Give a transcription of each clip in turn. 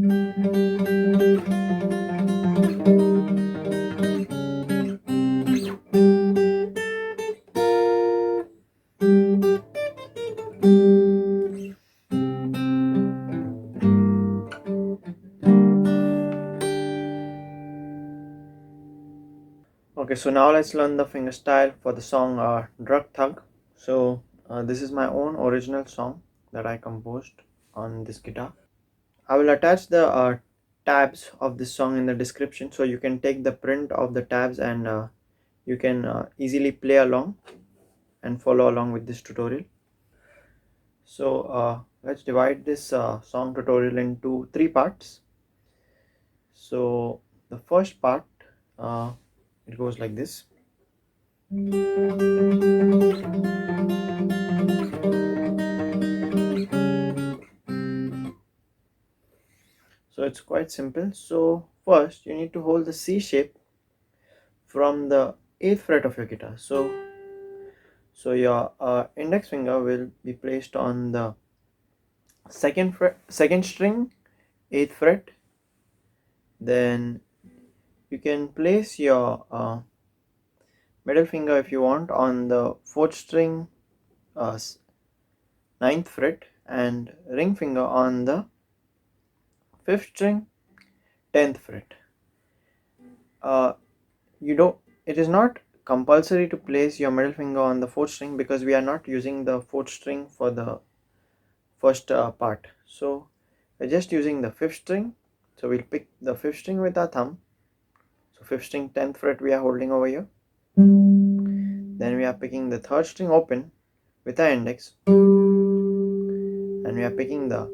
Okay, so now let's learn the fingerstyle for the song Drug Thug. So this is my own original song that I composed on this guitar. I will attach the tabs of this song in the description, so you can take the print of the tabs and you can easily play along and follow along with this tutorial. So let's divide this song tutorial into three parts. So the first part, uh, it goes like this. So it's quite simple. So first you need to hold the C shape from the 8th fret of your guitar. So your index finger will be placed on the second string, 8th fret. Then you can place your middle finger if you want on the 4th string, 9th fret, and ring finger on the 5th string, 10th fret. You don't it is not compulsory to place your middle finger on the 4th string because we are not using the 4th string for the first part. So we're just using the 5th string. So we'll pick the 5th string with our thumb. So 5th string, 10th fret we are holding over here. Then we are picking the 3rd string open with our index, and we are picking the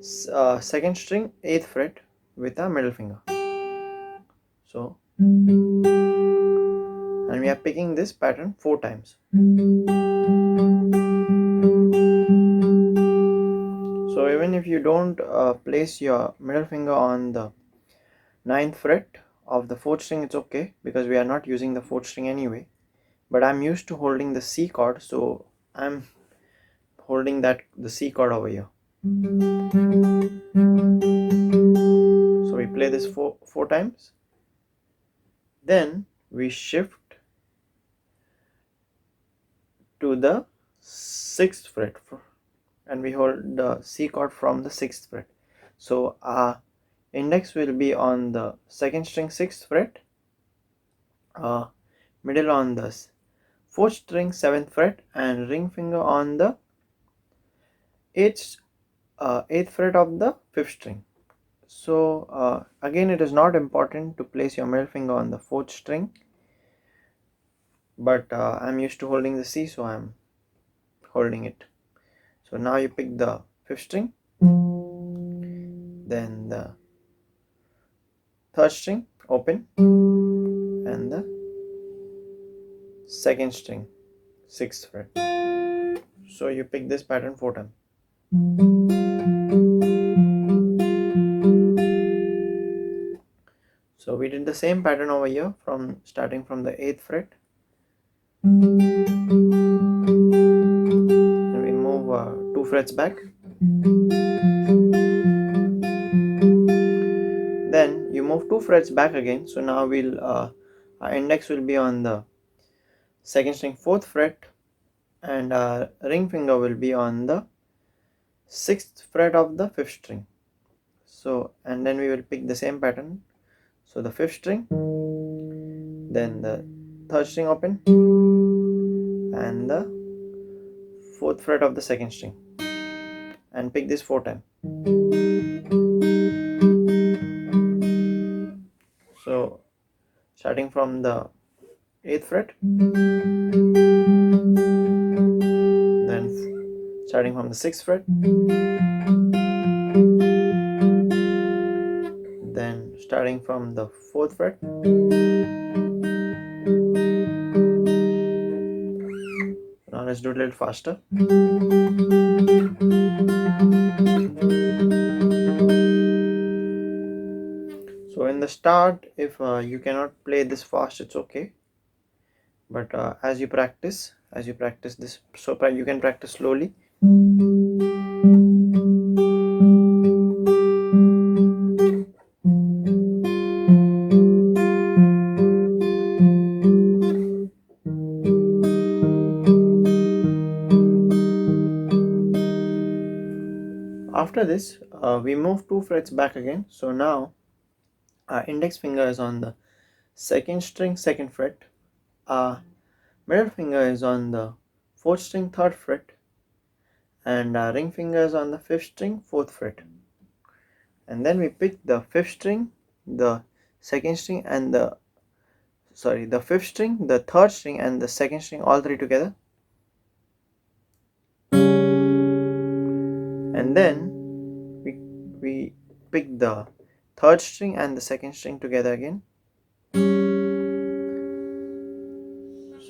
2nd string, 8th fret with our middle finger. So, and we are picking this pattern 4 times. So even if you don't place your middle finger on the 9th fret of the 4th string, it's okay because we are not using the 4th string anyway. But I'm used to holding the C chord, so I'm holding the C chord over here. So we play this four times. Then we shift to the 6th fret and we hold the C chord from the 6th fret. So our index will be on the 2nd string, 6th fret, middle on the 4th string, 7th fret, and ring finger on the 8th fret of the 5th string. So again, it is not important to place your middle finger on the 4th string, but I'm used to holding the C, so I'm holding it. So now you pick the 5th string, then the 3rd string open, and the 2nd string, 6th fret. So you pick this pattern 4 times. So we did the same pattern over here from starting from the 8th fret. And we move 2 frets back. Then you move 2 frets back again. So now our index will be on the 2nd string, 4th fret, and our ring finger will be on the 6th fret of the 5th string. So, and then we will pick the same pattern. So the 5th string, then the 3rd string open, and the 4th fret of the 2nd string, and pick this 4 times. So starting from the 8th fret, then starting from the 6th fret, then starting from the 4th fret, now let's do it a little faster. So in the start, if you cannot play this fast, it's okay, but as you practice this, so you can practice slowly. this, we move 2 frets back again. So now our index finger is on the second string, second fret. Our middle finger is on the fourth string, third fret, and our ring finger is on the fifth string, fourth fret. And then we pick the fifth string, the second string, and the fifth string, the third string, and the second string, all three together. And then we pick the third string and the second string together again.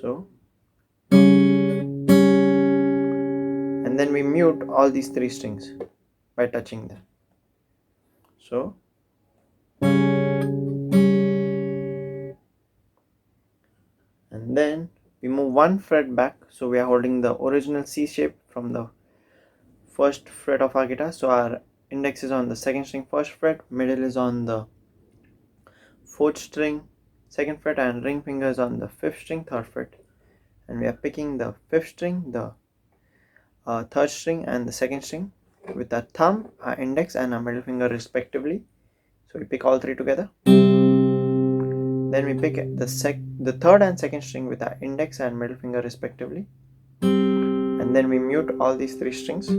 So, and then we mute all these 3 strings by touching them. So, and then we move 1 fret back, so we are holding the original C shape from the first fret of our guitar. So our index is on the second string, first fret, middle is on the fourth string, second fret, and ring finger is on the fifth string, third fret. And we are picking the fifth string, the third string, and the second string with our thumb, our index, and our middle finger respectively. So we pick all 3 together. Then we pick the third and second string with our index and middle finger respectively. And then we mute all these 3 strings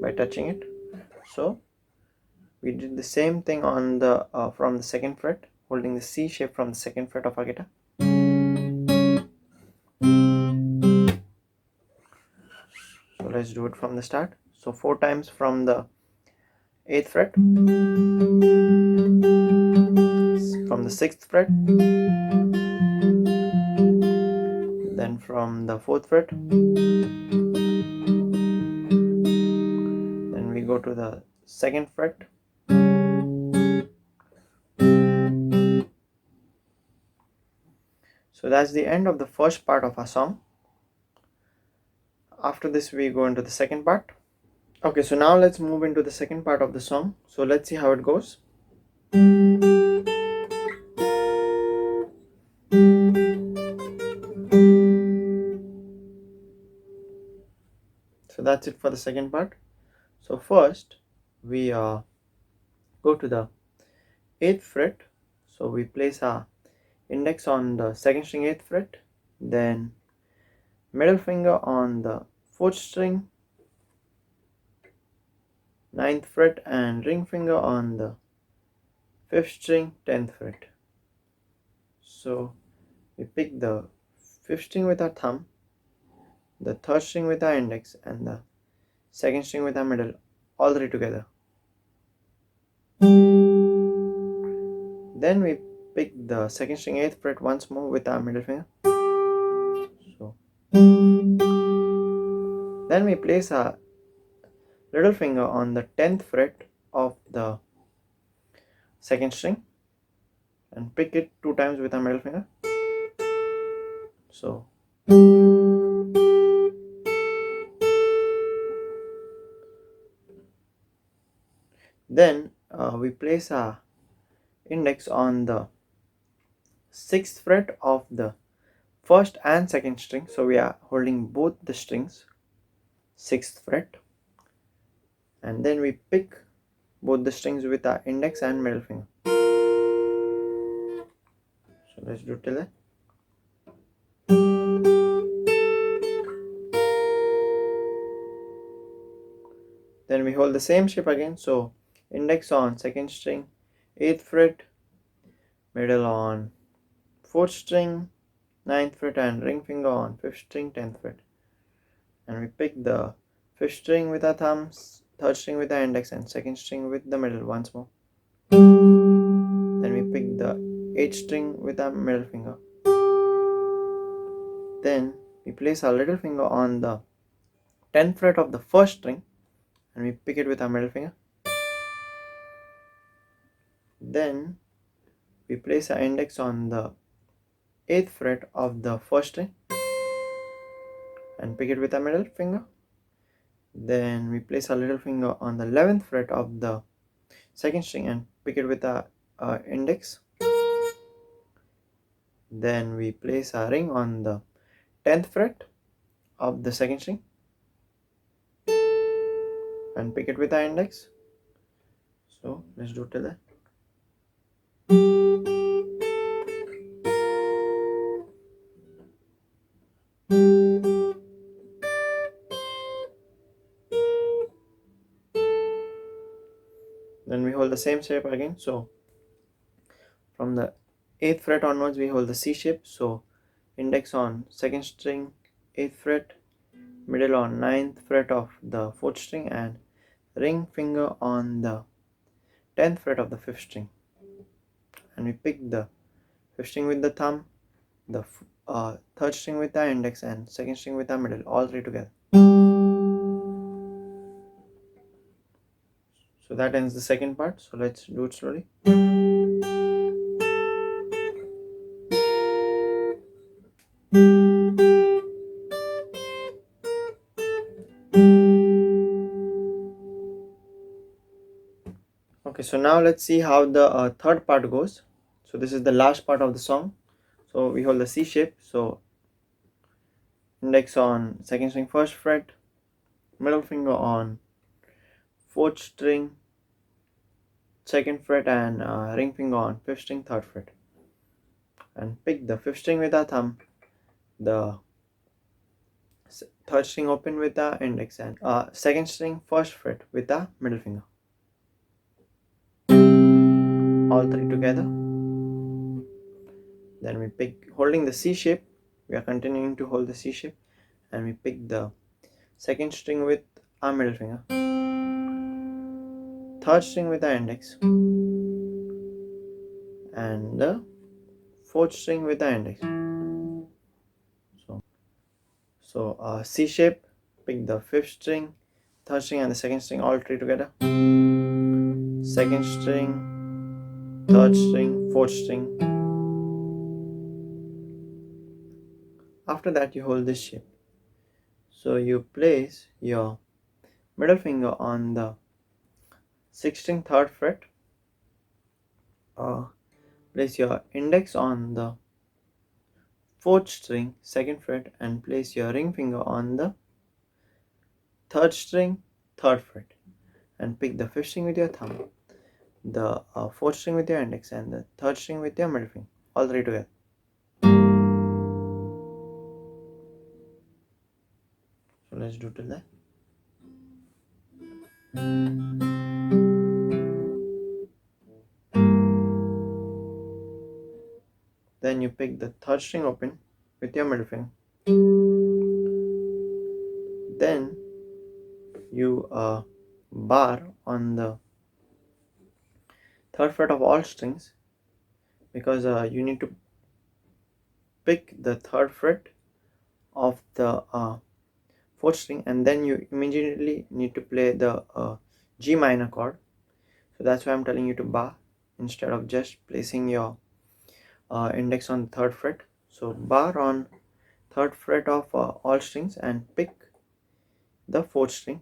by touching it. So we did the same thing on the from the second fret, holding the C shape from the second fret of our guitar. So let's do it from the start. So 4 times from the 8th fret, from the 6th fret, then from the 4th fret, then we go to the 2nd fret, so that's the end of the first part of our song. After this we go into the second part. Okay, so now let's move into the second part of the song. So let's see how it goes. So that's it for the second part. So first we go to the 8th fret. So we place our index on the second string 8th fret, then middle finger on the 4th string 9th fret, and ring finger on the 5th string 10th fret. So we pick the 5th string with our thumb, the 3rd string with our index, and the 2nd string with our middle, all 3 together. Then we pick the 2nd string 8th fret once more with our middle finger. So then we place our little finger on the 10th fret of the 2nd string and pick it 2 times with our middle finger. So then we place our index on the 6th fret of the 1st and 2nd string. So we are holding both the strings, 6th fret, and then we pick both the strings with our index and middle finger. So let's do till then. Then we hold the same shape again. So index on 2nd string 8th fret, middle on 4th string 9th fret, and ring finger on 5th string 10th fret. And we pick the 5th string with our thumbs, 3rd string with our index, and 2nd string with the middle once more. Then we pick the 8th string with our middle finger. Then we place our little finger on the 10th fret of the 1st string and we pick it with our middle finger. Then we place our index on the 8th fret of the 1st string and pick it with our middle finger. Then we place our little finger on the 11th fret of the 2nd string and pick it with our index. Then we place our ring on the 10th fret of the 2nd string and pick it with our index. So let's do till that. Then we hold the same shape again. So from the 8th fret onwards we hold the C shape. So index on 2nd string 8th fret, middle on 9th fret of the 4th string, and ring finger on the 10th fret of the 5th string. And we pick the 5th string with the thumb, the 3rd string with the index, and 2nd string with the middle, all three together. So that ends the second part. So let's do it slowly. Okay, so now let's see how the third part goes. So this is the last part of the song. So we hold the C shape. So index on 2nd string 1st fret, middle finger on 4th string 2nd fret, and ring finger on 5th string 3rd fret. And pick the 5th string with our thumb, the 3rd string open with the index, and 2nd string 1st fret with the middle finger. All three together. Then we pick, holding the C shape, we are continuing to hold the C shape, and we pick the 2nd string with our middle finger, 3rd string with the index, and the 4th string with the index. So C shape, pick the 5th string, 3rd string, and the 2nd string, all three together. 2nd string, 3rd string, 4th string. After that you hold this shape. So you place your middle finger on the 6th string 3rd fret, place your index on the 4th string 2nd fret, and place your ring finger on the 3rd string 3rd fret, and pick the 5th string with your thumb, the 4th string with your index, and the 3rd string with your middle finger, all three together. So let's do till that. Then you pick the 3rd string open with your middle finger. Then you bar on the 3rd fret of all strings, because you need to pick the 3rd fret of the 4th string, and then you immediately need to play the G minor chord. So that's why I'm telling you to bar instead of just placing your index on the 3rd fret. So bar on 3rd fret of all strings and pick the 4th string.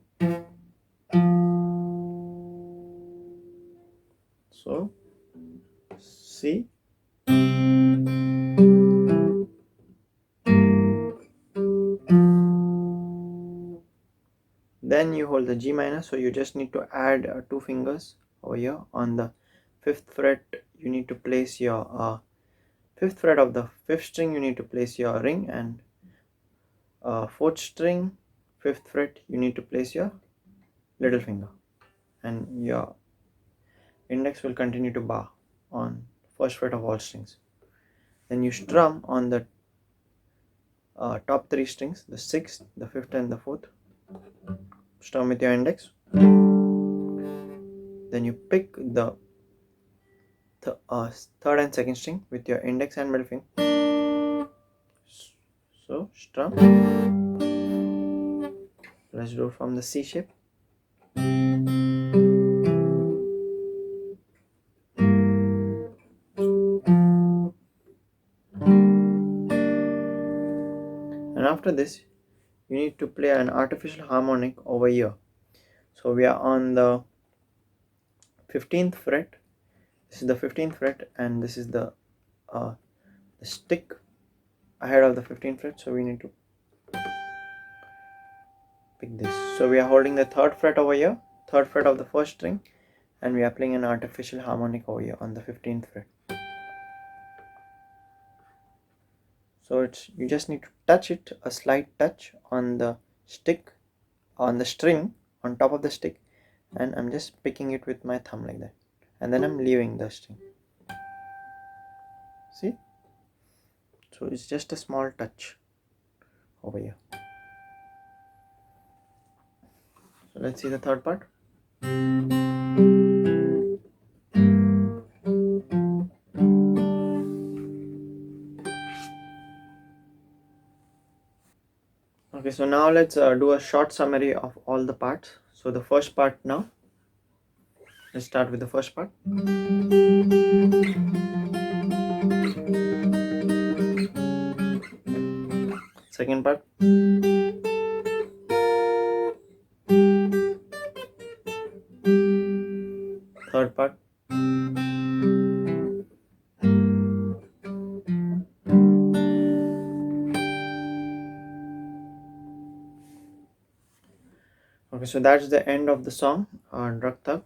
So C, then you hold the G minor. So you just need to add 2 fingers over here. On the 5th fret you need to place your 5th fret of the 5th string, you need to place your ring, and 4th string 5th fret you need to place your little finger, and your index will continue to bar on 1st fret of all strings. Then you strum on the top 3 strings, the 6th, the 5th, and the 4th. Strum with your index. Then you pick the 3rd and 2nd string with your index and middle finger. So strum. Let's do it from the C shape. And after this you need to play an artificial harmonic over here. So we are on the 15th fret. This is the 15th fret, and this is the stick ahead of the 15th fret. So we need to pick this. So we are holding the 3rd fret over here, 3rd fret of the 1st string, and we are playing an artificial harmonic over here on the 15th fret. So you just need to touch it, a slight touch on the stick, on the string, on top of the stick, and I'm just picking it with my thumb like that, and then I'm leaving the string. See? So it's just a small touch over here. So let's see the third part. Okay, so now let's do a short summary of all the parts. So the first part now. Let's start with the first part. Second part. Third part. Okay, so that's the end of the song, Drug Thug.